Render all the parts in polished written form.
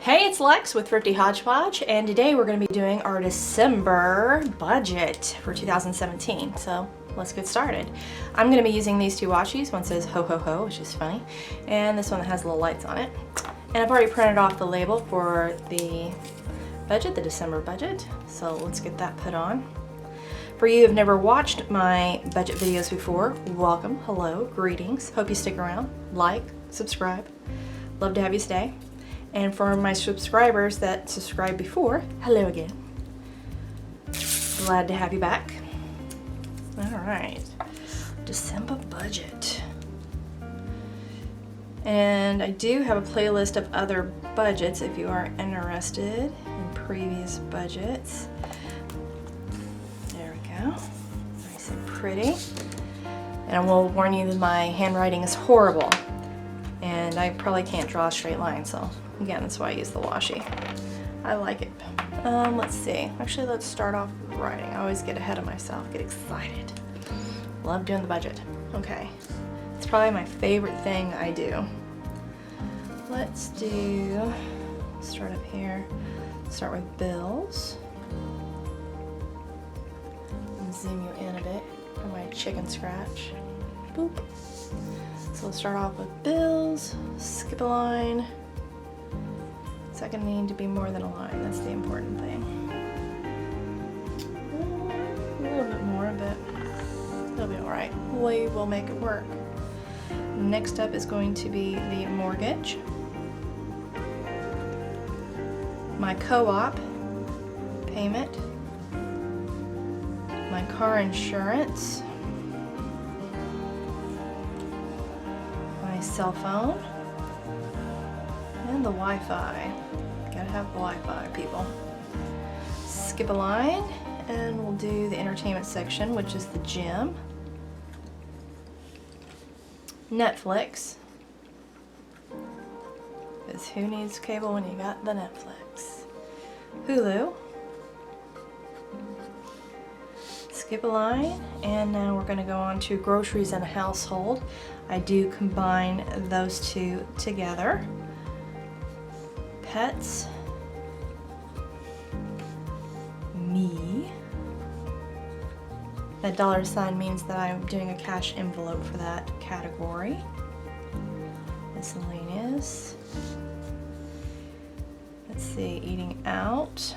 Hey, it's Lex with Thrifty Hodgepodge, and today we're going to be doing our December budget for 2017. So let's get started. I'm going to be using these two washies. One says ho ho ho, which is funny, and this one that has little lights on it. And I've already printed off the label for the budget, the December budget. So let's get that put on. For you who have never watched my budget videos before, welcome, hello, greetings. Hope you stick around, like, subscribe. Love to have you stay. And for my subscribers that subscribed before, hello again. Glad to have you back. All right, December budget. And I do have a playlist of other budgets if you are interested in previous budgets. There we go, nice and pretty. And I will warn you that my handwriting is horrible. And I probably can't draw a straight line, so again, that's why I use the washi. I like it. Let's see. Actually, let's start off with writing. I always get ahead of myself, get excited. Love doing the budget. Okay. It's probably my favorite thing I do. Let's start up here. Start with bills. And zoom you in a bit for my chicken scratch. Boop. So let's start off with bills, skip a line. It's not going to need to be more than a line, that's the important thing. A little bit more, but it'll be alright. We will make it work. Next up is going to be the mortgage, my co-op payment, my car insurance, cell phone, and the Wi-Fi. Gotta have Wi-Fi, people. Skip a line, and we'll do the entertainment section, which is the gym. Netflix, because who needs cable when you got the Netflix? Hulu. Skip a line, and now we're going to go on to groceries and household. I do combine those two together. Pets, me. That dollar sign means that I'm doing a cash envelope for that category. Miscellaneous. Let's see, eating out.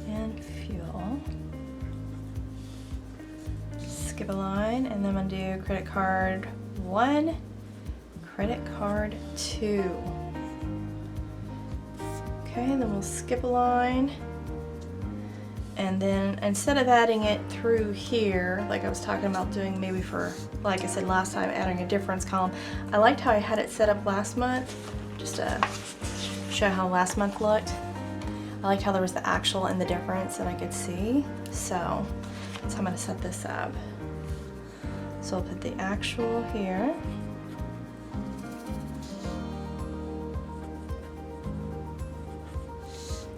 And fuel. Skip a line, and then I'm gonna do credit card 1, credit card 2. Okay, then we'll skip a line, and then instead of adding it through here, like I was talking about doing maybe for, like I said last time, adding a difference column, I liked how I had it set up last month, just to show how last month looked. I liked how there was the actual and the difference that I could see, so that's how I'm going to set this up. So I'll put the actual here.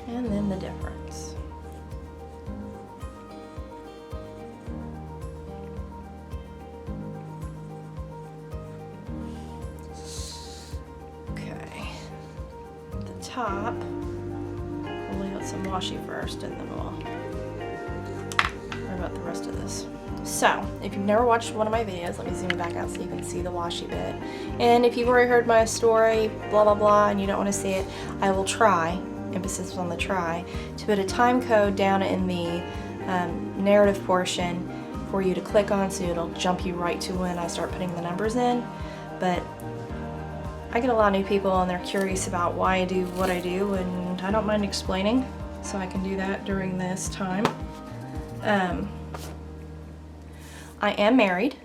And then the difference. Okay. At the top, we'll lay out some washi first, and then we'll worry about the rest of this. So, if you've never watched one of my videos, let me zoom back out so you can see the washi bit. And if you've already heard my story, blah blah blah, and you don't want to see it, I will try, emphasis on the try, to put a time code down in the narrative portion for you to click on, so it'll jump you right to when I start putting the numbers in. But I get a lot of new people and they're curious about why I do what I do, and I don't mind explaining, so I can do that during this time. I am married,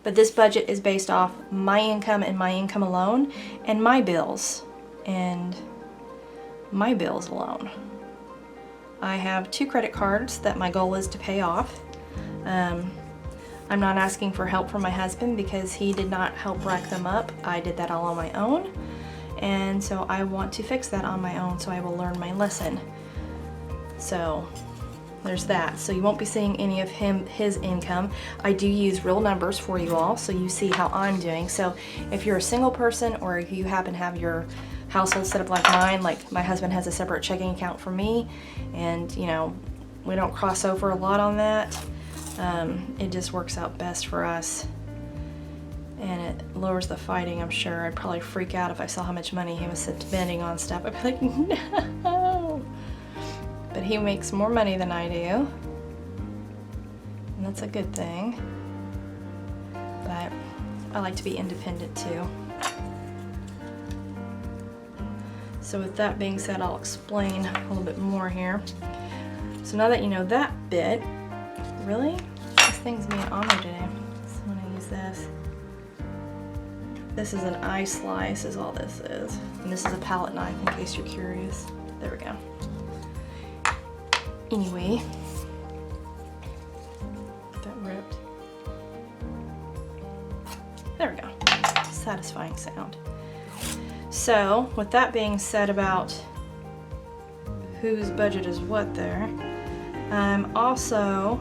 but this budget is based off my income and my income alone, and my bills alone. I have 2 credit cards that my goal is to pay off. I'm not asking for help from my husband because he did not help rack them up. I did that all on my own, and so I want to fix that on my own, so I will learn my lesson. So there's that. So you won't be seeing any of his income. I do use real numbers for you all, so you see how I'm doing. So if you're a single person, or if you happen to have your household set up like mine, like my husband has a separate checking account for me, and you know, we don't cross over a lot on that. It just works out best for us, and it lowers the fighting. I'm sure I'd probably freak out if I saw how much money he was spending on stuff. I'd be like, no. But he makes more money than I do, and that's a good thing. But I like to be independent too. So with that being said, I'll explain a little bit more here. So now that you know that bit, really? This thing's being on there today. So I'm gonna use this. This is an eye slice is all this is. And this is a palette knife in case you're curious. There we go. Anyway, that ripped. There we go. Satisfying sound. So with that being said about whose budget is what there, also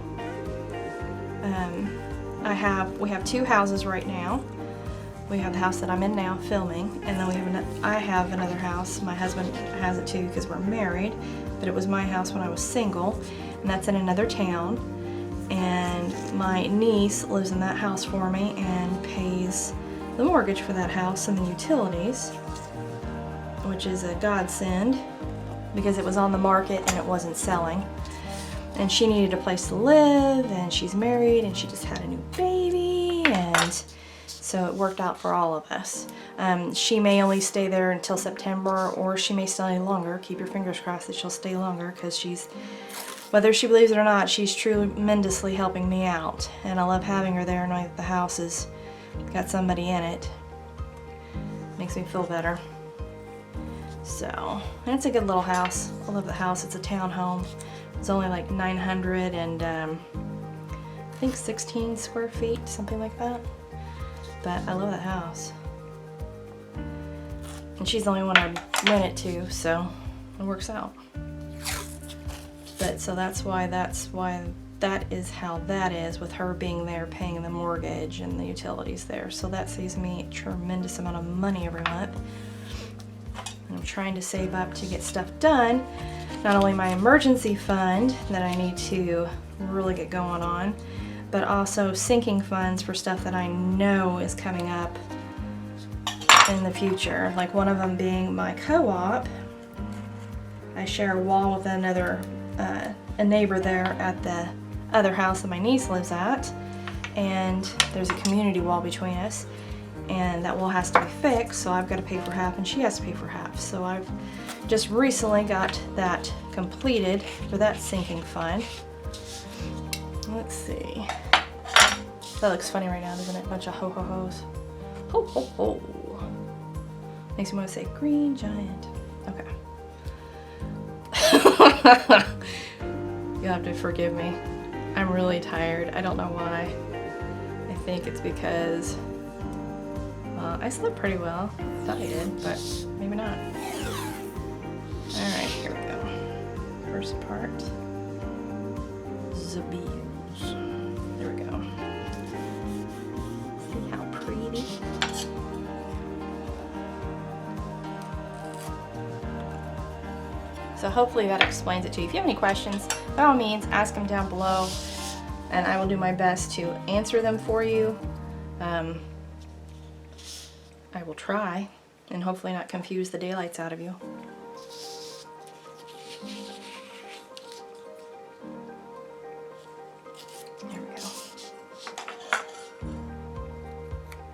we have two houses right now. We have the house that I'm in now filming, and then I have another house. My husband has it too because we're married, but it was my house when I was single, and that's in another town. And my niece lives in that house for me and pays the mortgage for that house and the utilities, which is a godsend because it was on the market and it wasn't selling. And she needed a place to live, and she's married, and she just had a new baby, and so it worked out for all of us. She may only stay there until September, or she may stay longer. Keep your fingers crossed that she'll stay longer, because she's, whether she believes it or not, she's tremendously helping me out. And I love having her there, knowing that the house has got somebody in it. Makes me feel better. So, and it's a good little house. I love the house. It's a townhome. It's only like 900 and I think 16 square feet, something like that. But I love that house. And she's the only one I rent it to, so it works out. But so that's why that is how that is, with her being there paying the mortgage and the utilities there. So that saves me a tremendous amount of money every month. And I'm trying to save up to get stuff done. Not only my emergency fund that I need to really get going on, but also sinking funds for stuff that I know is coming up in the future. Like one of them being my co-op. I share a wall with a neighbor there at the other house that my niece lives at, and there's a community wall between us, and that wall has to be fixed, so I've got to pay for half and she has to pay for half. So I've just recently got that completed for that sinking fund. Let's see. That looks funny right now, doesn't it? Bunch of ho-ho-hos. Ho ho ho. Makes me want to say green giant. Okay. You'll have to forgive me. I'm really tired. I don't know why. I think it's because I slept pretty well. I thought I did, but maybe not. Alright, here we go. First part. The beans. There we go. See how pretty? So hopefully that explains it to you. If you have any questions, by all means, ask them down below, and I will do my best to answer them for you. I will try, and hopefully not confuse the daylights out of you. There we go.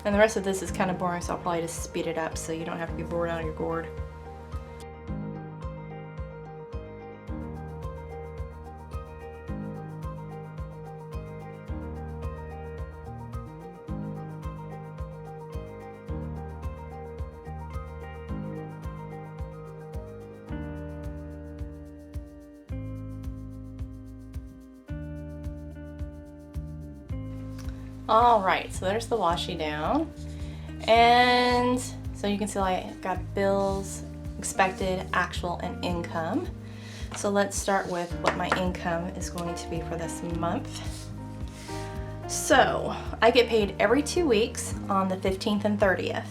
And the rest of this is kind of boring, so I'll probably just speed it up so you don't have to be bored out of your gourd. Alright, so there's the washi down, and so you can see I got bills, expected, actual, and income. So let's start with what my income is going to be for this month. So I get paid every 2 weeks on the 15th and 30th.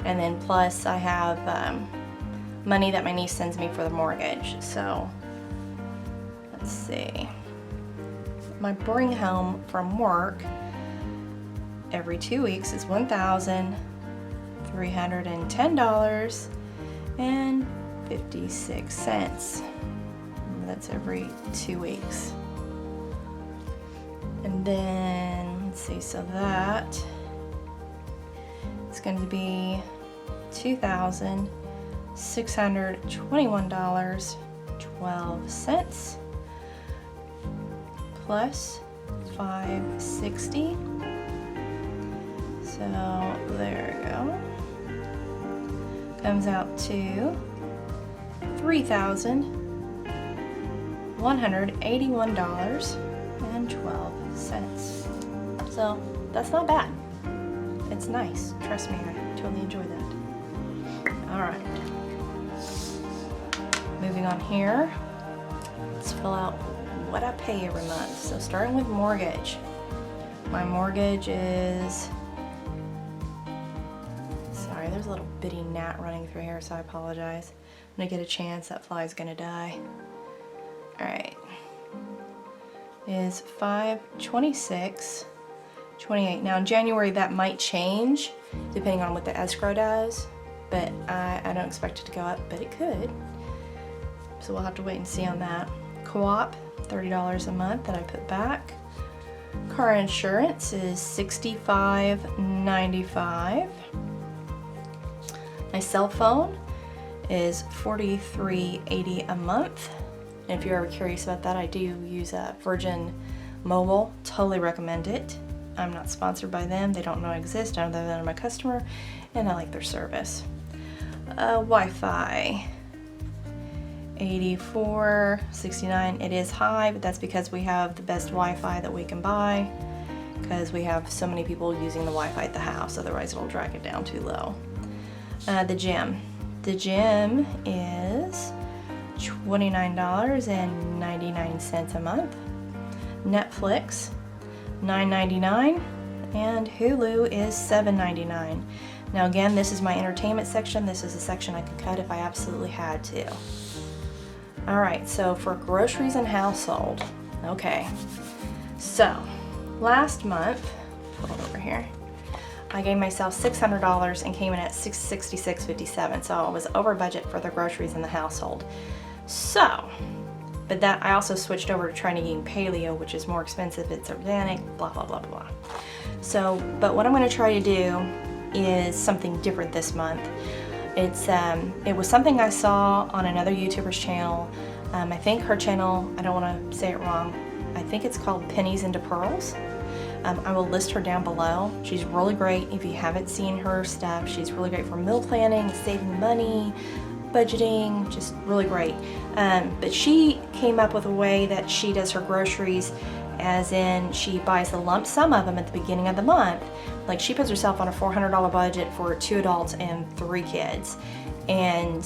And then plus I have money that my niece sends me for the mortgage. So let's see. My bring home from work every 2 weeks is $1,310.56. That's every 2 weeks. And then, let's see, so that it's going to be $2,621.12 plus $560. So there we go. Comes out to $3,181.12. So that's not bad. It's nice. Trust me, I totally enjoy that. All right. Moving on here. Let's fill out what I pay every month. So starting with mortgage. My mortgage is, sorry, there's a little bitty gnat running through here, so I apologize. When I get a chance, that fly's gonna die. All right. Is $526.28. Now in January that might change depending on what the escrow does, but I don't expect it to go up, but it could. So we'll have to wait and see on that. Co-op, $30 a month that I put back. Car insurance is $65.95. My cell phone is $43.80 a month. And if you're ever curious about that, I do use Virgin Mobile. Totally recommend it. I'm not sponsored by them. They don't know I exist. I know they're my customer, and I like their service. Wi-Fi, $84.69. It is high, but that's because we have the best Wi-Fi that we can buy, because we have so many people using the Wi-Fi at the house. Otherwise, it'll drag it down too low. The gym. The gym is $29.99 a month. Netflix, $9.99, and Hulu is $7.99. Now again, this is my entertainment section. This is a section I could cut if I absolutely had to. All right, so for groceries and household, okay. So last month, pull it over here, I gave myself $600 and came in at $666.57. So I was over budget for the groceries in the household. So, but that I also switched over to trying to eat paleo, which is more expensive. It's organic, blah, blah, blah, blah. So, but what I'm going to try to do is something different this month. It was something I saw on another YouTuber's channel. I think her channel, I don't want to say it wrong, I think it's called Pennies into Pearls. I will list her down below. She's really great. If you haven't seen her stuff, she's really great for meal planning, saving money, budgeting, just really great. But she came up with a way that she does her groceries, as in she buys the lump sum of them at the beginning of the month. Like she puts herself on a $400 budget for 2 adults and 3 kids. And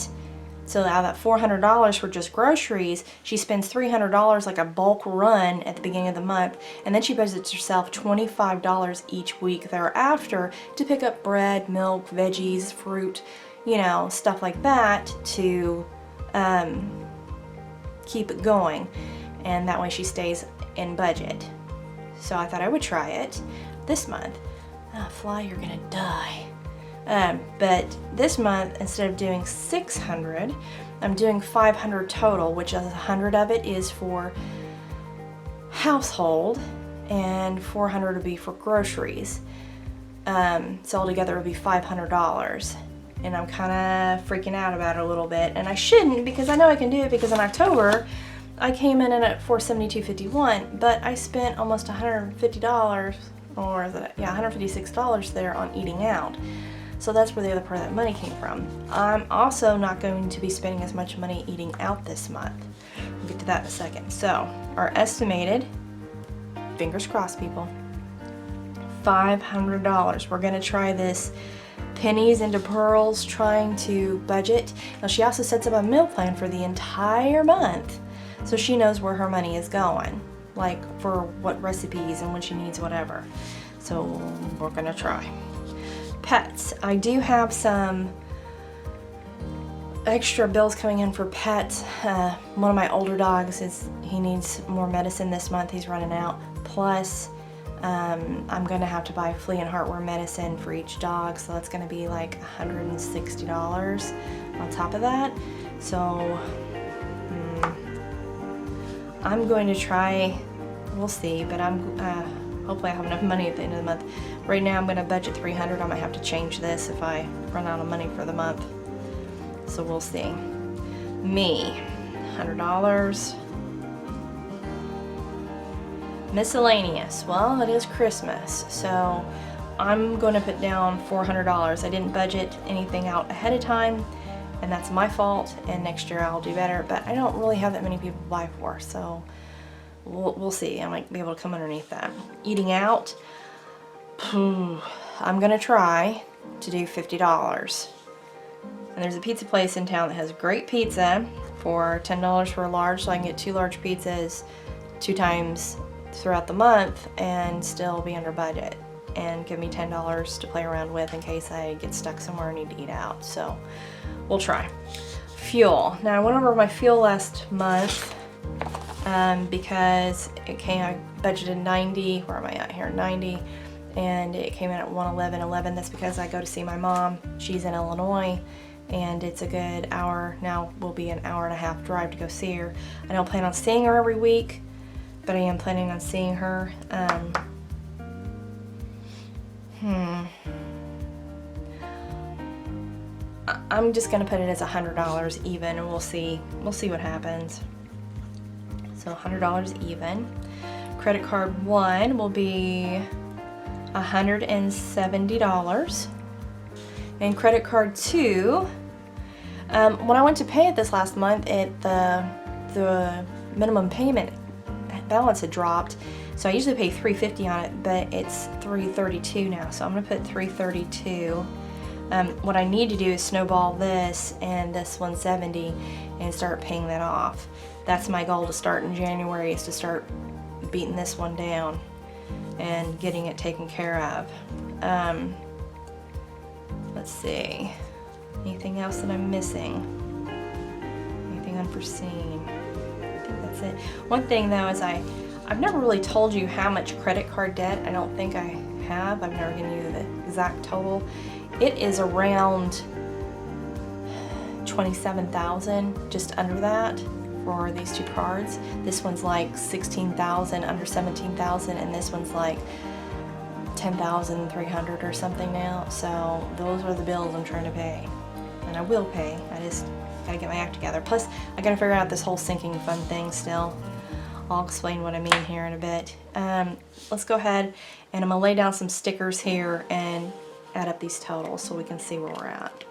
so out of that $400 for just groceries, she spends $300 like a bulk run at the beginning of the month. And then she budgets herself $25 each week thereafter to pick up bread, milk, veggies, fruit, you know, stuff like that to keep it going. And that way she stays in budget. So I thought I would try it this month. Oh, fly, you're gonna die. But this month, instead of doing 600, I'm doing 500 total, which is 100 of it is for household and 400 would be for groceries. So altogether it would be $500. And I'm kind of freaking out about it a little bit, and I shouldn't, because I know I can do it, because in October I came in at $472.51, but I spent almost $150, or is it, yeah, $156 there on eating out. So that's where the other part of that money came from. I'm also not going to be spending as much money eating out this month. We'll get to that in a second. So our estimated, fingers crossed people, $500. We're gonna try this Pennies into Pearls, trying to budget. Now she also sets up a meal plan for the entire month. so she knows where her money is going, like for what recipes and when she needs whatever. So we're gonna try. Pets. I do have some extra bills coming in for pets. One of my older dogs he needs more medicine this month. He's running out. Plus, I'm going to have to buy flea and heartworm medicine for each dog, so that's going to be like $160 on top of that. So I'm going to try. We'll see, but hopefully I have enough money at the end of the month. Right now I'm going to budget $300. I might have to change this if I run out of money for the month. So we'll see. Me, $100. Miscellaneous. Well, it is Christmas, so I'm going to put down $400. I didn't budget anything out ahead of time, and that's my fault, and next year I'll do better, but I don't really have that many people to buy for, so we'll see. I might be able to come underneath that. Eating out, I'm going to try to do $50. And there's a pizza place in town that has great pizza for $10 for a large, so I can get 2 large pizzas 2 times throughout the month and still be under budget, and give me $10 to play around with in case I get stuck somewhere and need to eat out. So we'll try. Fuel. Now I went over my fuel last month because I budgeted 90. Where am I at here? 90. And it came in at 111.11. That's because I go to see my mom. She's in Illinois, and it's a good hour. Now will be an hour and a half drive to go see her. I don't plan on seeing her every week, but I am planning on seeing her. I'm just gonna put it as $100 even, and we'll see what happens. So $100 even. Credit card 1 will be $170. And credit card 2, when I went to pay it this last month, the minimum payment balance had dropped. So I usually pay $350 on it, but it's $332 now. So I'm gonna put $332. What I need to do is snowball this and this $170 and start paying that off. That's my goal to start in January, is to start beating this one down and getting it taken care of. Let's see. Anything else that I'm missing? Anything unforeseen? I think that's it. One thing though is I've never really told you how much credit card debt. I don't think I have. I've never given you the exact total. It is around $27,000, just under that for these 2 cards. This one's like $16,000, under $17,000, and this one's like $10,300 or something now. So those are the bills I'm trying to pay, and I will pay. I just gotta get my act together. Plus, I gotta figure out this whole sinking fund thing still. I'll explain what I mean here in a bit. Let's go ahead, and I'm gonna lay down some stickers here and add up these totals so we can see where we're at.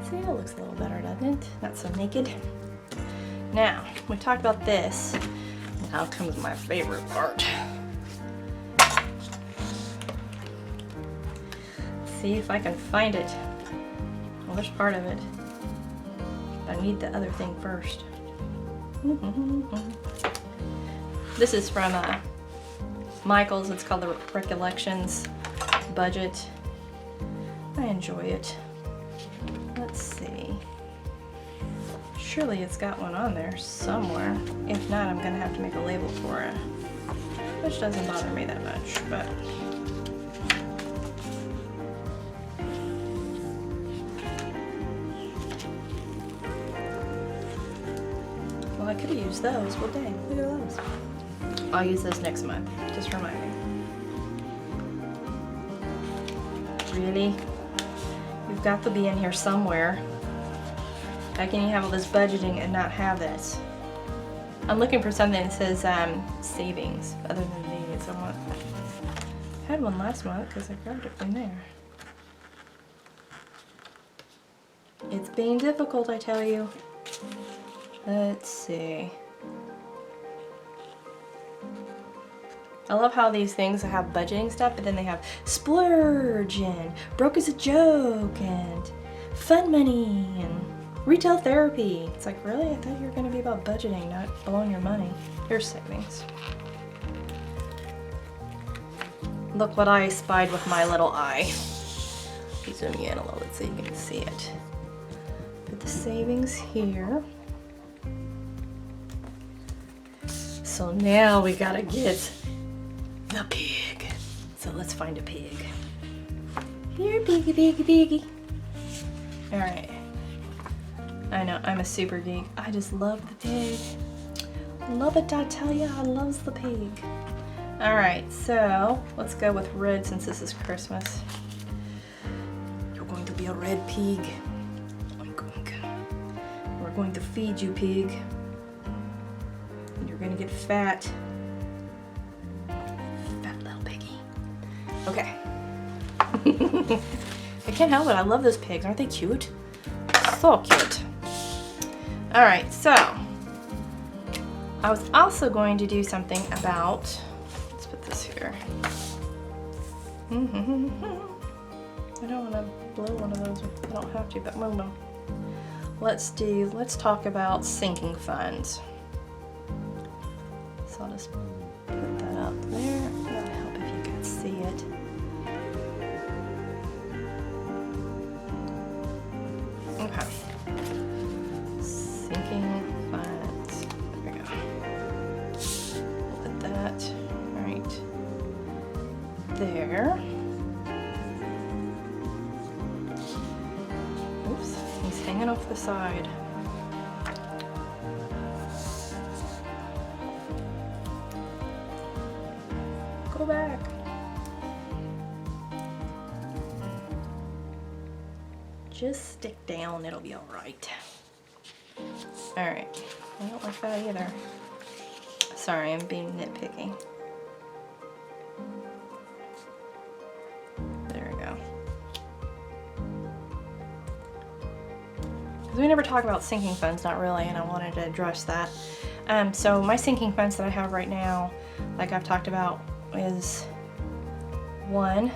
See, it looks a little better, doesn't it? Not so naked. Now, we talked about this. Now comes my favorite part. See if I can find it. Well, there's part of it. But I need the other thing first. This is from Michael's. It's called the Recollections Budget. I enjoy it. Let's see. Surely it's got one on there somewhere. If not, I'm gonna have to make a label for it. Which doesn't bother me that much, but. Well, I could have used those. Well, dang, look at those. I'll use those next month. Just remind me. Really? You've got to be in here somewhere. How can you have all this budgeting and not have this? I'm looking for something that says savings other than these. I had one last month because I grabbed it from there. It's being difficult, I tell you. Let's see. I love how these things have budgeting stuff, but then they have splurge and broke as a joke and fun money and retail therapy. It's like, really? I thought you were going to be about budgeting, not blowing your money. Here's savings. Look what I spied with my little eye. Zoom in a little bit so you can see it. Put the savings here. So now we gotta get the pig. So let's find a pig. Here, piggy, piggy, piggy. All right. I know, I'm a super geek. I just love the pig. Love it, I tell ya, I loves the pig. All right, so let's go with red since this is Christmas. You're going to be a red pig. Oink, oink. We're going to feed you, pig. And you're gonna get fat. Fat little piggy. Okay. I can't help it, I love those pigs. Aren't they cute? So cute. All right, so I was also going to do something about, let's put this here. I don't want to blow one of those. I don't have to, but no. Let's talk about sinking funds. So I'll just put that up there. That'll help if you can see it. Okay. Sinking funds. There we go. Put that right there. Oops, he's hanging off the side. Go back. Just stick down, it'll be all right. All right, I don't like that either. Sorry, I'm being nitpicky. There we go. Because we never talk about sinking funds, not really, and I wanted to address that. So my sinking funds that I have right now, like I've talked about, is one,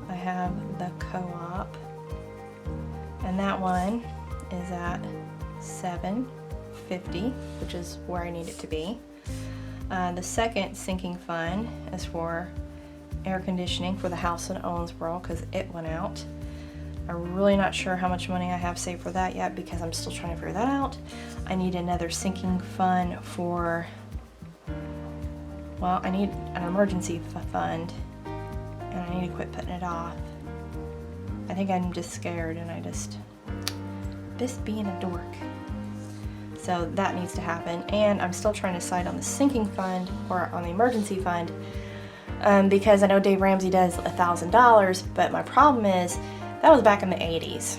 I have the co-op, and that one is at $7.50, which is where I need it to be. The second sinking fund is for air conditioning for the house in Owensboro because it went out. I'm really not sure how much money I have saved for that yet because I'm still trying to figure that out. I need another sinking fund for, well, I need an emergency fund and I need to quit putting it off. I think I'm just scared and just being a dork. So that needs to happen, and I'm still trying to decide on the sinking fund or on the emergency fund because I know Dave Ramsey does $1,000, but my problem is that was back in the 80s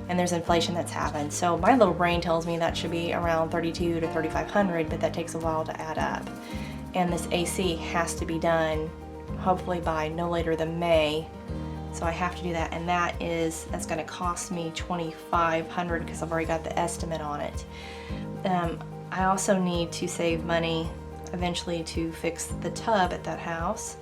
and there's inflation that's happened. So my little brain tells me that should be around $3,200 to $3,500, but that takes a while to add up. And this AC has to be done hopefully by no later than May. So I have to do that, and that's going to cost me $2,500 because I've already got the estimate on it. I also need to save money eventually to fix the tub at that house.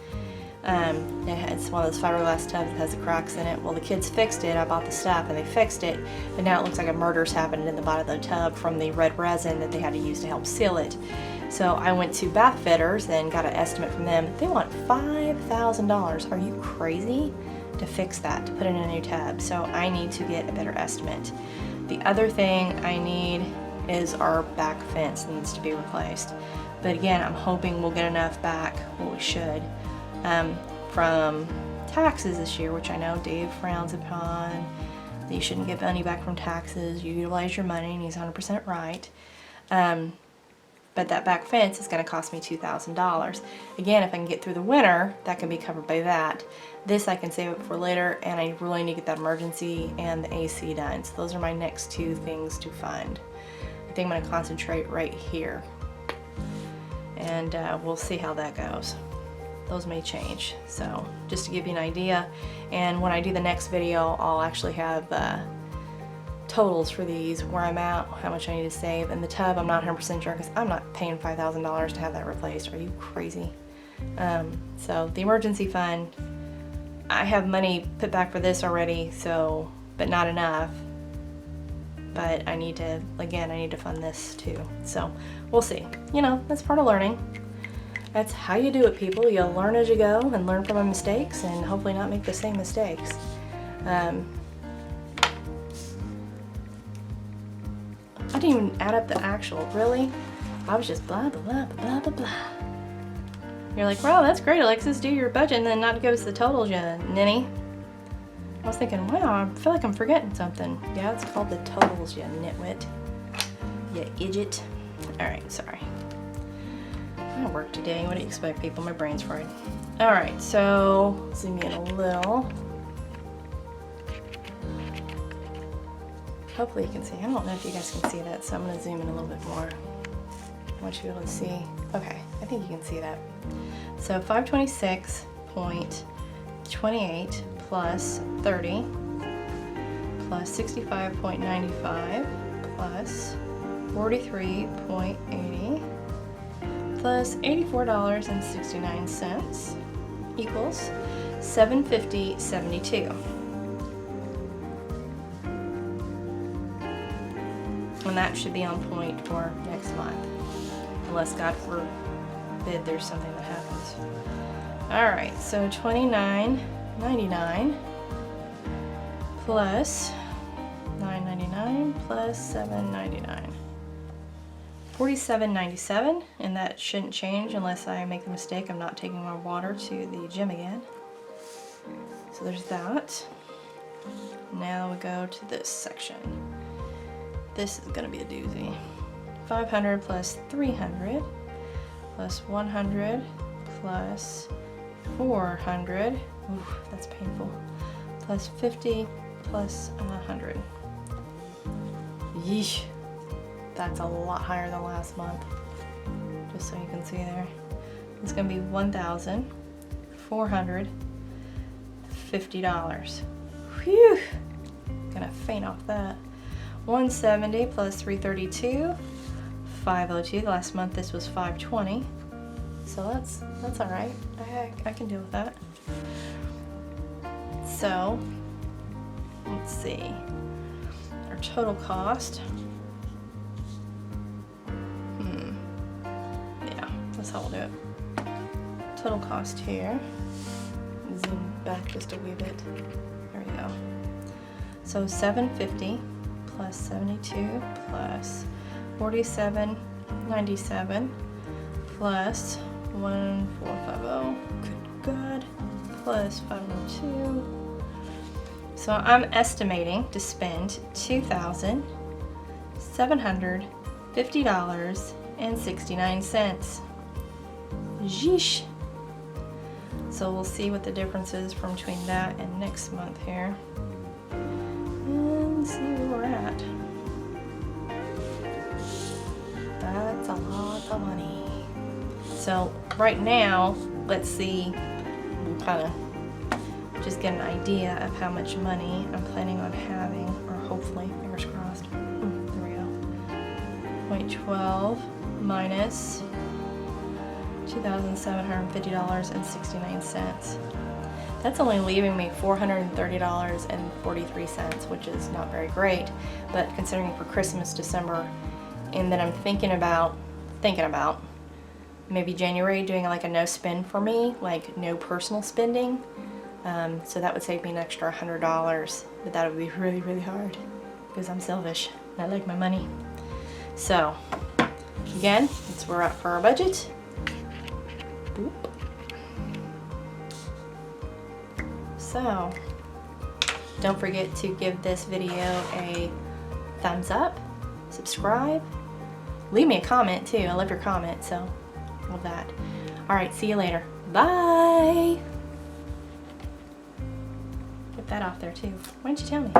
It's one of those fiberglass tubs that has the cracks in it. Well, the kids fixed it. I bought the stuff and they fixed it, but now it looks like a murder's happened in the bottom of the tub from the red resin that they had to use to help seal it. So I went to Bath Fitters and got an estimate from them. They want $5,000. Are you crazy? To fix that, to put in a new tub. So I need to get a better estimate. The other thing I need is our back fence needs to be replaced. But again, I'm hoping we'll get enough back, well we should, from taxes this year, which I know Dave frowns upon. You shouldn't get money back from taxes, you utilize your money, and he's 100% right. But that back fence is going to cost me $2,000. Again, if I can get through the winter, that can be covered by that. This I can save up for later, and I really need to get that emergency and the AC done. So those are my next two things to fund. I think I'm going to concentrate right here. And we'll see how that goes. Those may change. So just to give you an idea, and when I do the next video, I'll actually have totals for these, where I'm at, how much I need to save. And the tub, I'm not 100% sure because I'm not paying $5,000 to have that replaced. Are you crazy? So the emergency fund, I have money put back for this already, so, but not enough. But I need to, again, I need to fund this too. So we'll see. You know, that's part of learning. That's how you do it, people. You'll learn as you go and learn from my mistakes and hopefully not make the same mistakes. I didn't even add up the actual, really? I was just blah, blah, blah, blah, blah, blah. You're like, wow, that's great, Alexis, do your budget and then not give us the totals, you ninny. I was thinking, wow, I feel like I'm forgetting something. Yeah, it's called the totals, you nitwit. You idiot. Alright, sorry. I work today, what do you expect, people? My brain's fried. Alright, so, zoom in a little. Hopefully you can see. I don't know if you guys can see that, so I'm going to zoom in a little bit more. I want you to be able to see. Okay, I think you can see that. So 526.28 plus 30 plus 65.95 plus 43.80 plus $84.69 equals $750.72. And that should be on point for next month, unless God forbid there's something that happens. All right, so $29.99 plus $9.99 plus $7.99, $47.97, and that shouldn't change unless I make the mistake of not taking my water to the gym again. So there's that. Now we go to this section. This is going to be a doozy. 500 plus 300 plus 100 plus 400. Ooh, that's painful. Plus 50 plus 100. Yeesh. That's a lot higher than last month. Just so you can see there. It's going to be $1,450. Whew. Gonna faint off that. 170 plus 332, 502. Last month this was 520, so that's all right. I can deal with that. So let's see, our total cost. Yeah, that's how we'll do it. Total cost here. Zoom back just a wee bit. There we go. So 750. Plus 72 plus 47.97 plus 1450. Good God. Plus 502. So I'm estimating to spend $2,750.69. Jeesh. So we'll see what the difference is from between that and next month here. And see where we're at. That's a lot of money. So right now, let's see, we'll kind of just get an idea of how much money I'm planning on having, or hopefully, fingers crossed. There we go. 0.12 minus $2,750.69. That's only leaving me $430.43, which is not very great, but considering for Christmas, December, and then I'm thinking about maybe January doing like a no spend for me, like no personal spending. So that would save me an extra $100, but that would be really, really hard because I'm selfish and I like my money. So, again, we're up for our budget. Boop. So, don't forget to give this video a thumbs up, subscribe, leave me a comment too. I love your comments, so love that. All right, see you later. Bye. Get that off there too. Why didn't you tell me?